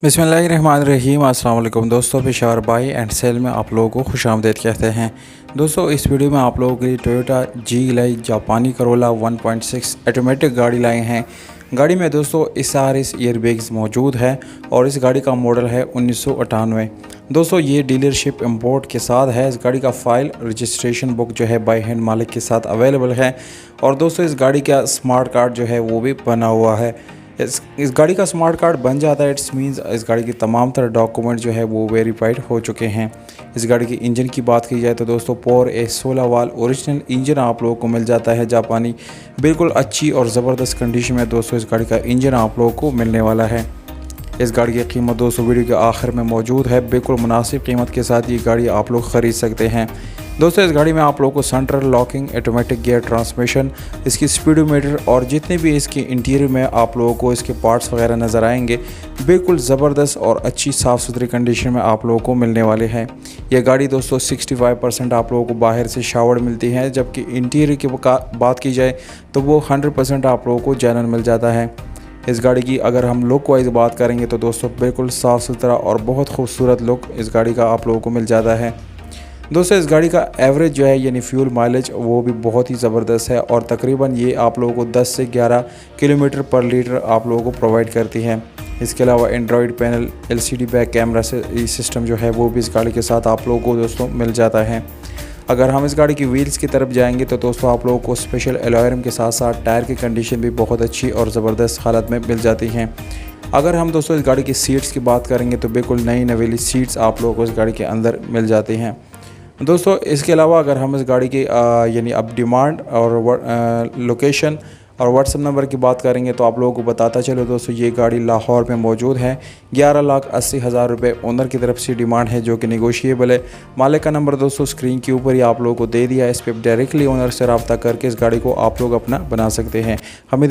बिस्मिल्लाहिर्रहमानिर्रहीम। अस्सलाम वालेकुम दोस्तों, पेशावर बाई एंड सेल में आप लोगों को खुशामदीद कहते हैं। दोस्तों, इस वीडियो में आप लोगों के लिए टोयोटा जी जापानी करोला 1.6 ऑटोमेटिक गाड़ी लाए हैं। गाड़ी में दोस्तों SRS एयरबैग्स मौजूद है और इस गाड़ी का मॉडल है 1998। दोस्तों, ये डीलरशिप इंपोर्ट के साथ है। इस गाड़ी का फ़ाइल रजिस्ट्रेशन बुक जो है बाय हैंड मालिक के साथ अवेलेबल है। और दोस्तों, इस गाड़ी का स्मार्ट कार्ड जो है वो भी बना हुआ है। इस गाड़ी का स्मार्ट कार्ड बन जाता है, इट्स मीन्स इस गाड़ी के तमाम तरह डॉक्यूमेंट जो है वो वेरीफाइड हो चुके हैं। इस गाड़ी के इंजन की बात की जाए तो दोस्तों पोर ए 16 वाल ओरिजिनल इंजन आप लोगों को मिल जाता है जापानी, बिल्कुल अच्छी और ज़बरदस्त कंडीशन में दोस्तों इस गाड़ी का इंजन आप लोगों को मिलने वाला है। इस गाड़ी की कीमत दोस्तों वीडियो के आखिर में मौजूद है। बिल्कुल मुनासिब कीमत के साथ ये गाड़ी आप लोग ख़रीद सकते हैं। दोस्तों, इस गाड़ी में आप लोगों को central locking automatic gear transmission, इसकी स्पीडोमीटर और जितने भी इसके इंटीरियर में आप लोगों को इसके पार्ट्स वगैरह नज़र आएंगे, बिल्कुल ज़बरदस्त और अच्छी साफ़ सुथरी कंडीशन में आप लोगों को मिलने वाले हैं। यह गाड़ी दोस्तों 65% आप लोगों को बाहर से शावर्ड मिलती है, जबकि इंटीरियर की बात की जाए तो वो 100% आप लोगों को जेन्युइन मिल जाता है। इस गाड़ी की अगर हम लुक वाइज बात करेंगे तो दोस्तों बिल्कुल साफ़ सुथरा और बहुत खूबसूरत लुक इस गाड़ी का आप लोगों को मिल जाता है। दोस्तों, इस गाड़ी का एवरेज जो है यानी फ्यूल माइलेज वो भी बहुत ही ज़बरदस्त है और तकरीबन ये आप लोगों को 10 से 11 किलोमीटर पर लीटर आप लोगों को प्रोवाइड करती है। इसके अलावा Android panel, LCD back camera से सिस्टम जो है वो भी इस गाड़ी के साथ आप लोगों को दोस्तों मिल जाता है। अगर हम इस गाड़ी की व्हील्स की तरफ जाएंगे तो दोस्तों आप लोगों को स्पेशल एलॉय रिम के साथ साथ टायर की कंडीशन भी बहुत अच्छी और ज़बरदस्त हालत में मिल जाती हैं। अगर हम दोस्तों इस गाड़ी की सीट्स की बात करेंगे तो बिल्कुल नई नवेली सीट्स आप लोगों को इस गाड़ी के अंदर मिल जाती हैं। दोस्तों, इसके अलावा अगर हम इस गाड़ी की यानी अब डिमांड और लोकेशन और व्हाट्सएप नंबर की बात करेंगे तो आप लोगों को बताता चलो दोस्तों, ये गाड़ी लाहौर में मौजूद है। 11,80,000 रुपये ओनर की तरफ से डिमांड है, जो कि नेगोशिएबल है। मालिक का नंबर दोस्तों स्क्रीन के ऊपर ही आप लोगों को दे दिया है। इस पर डायरेक्टली ओनर से रब्ता करके इस गाड़ी को आप लोग अपना बना सकते हैं। हमें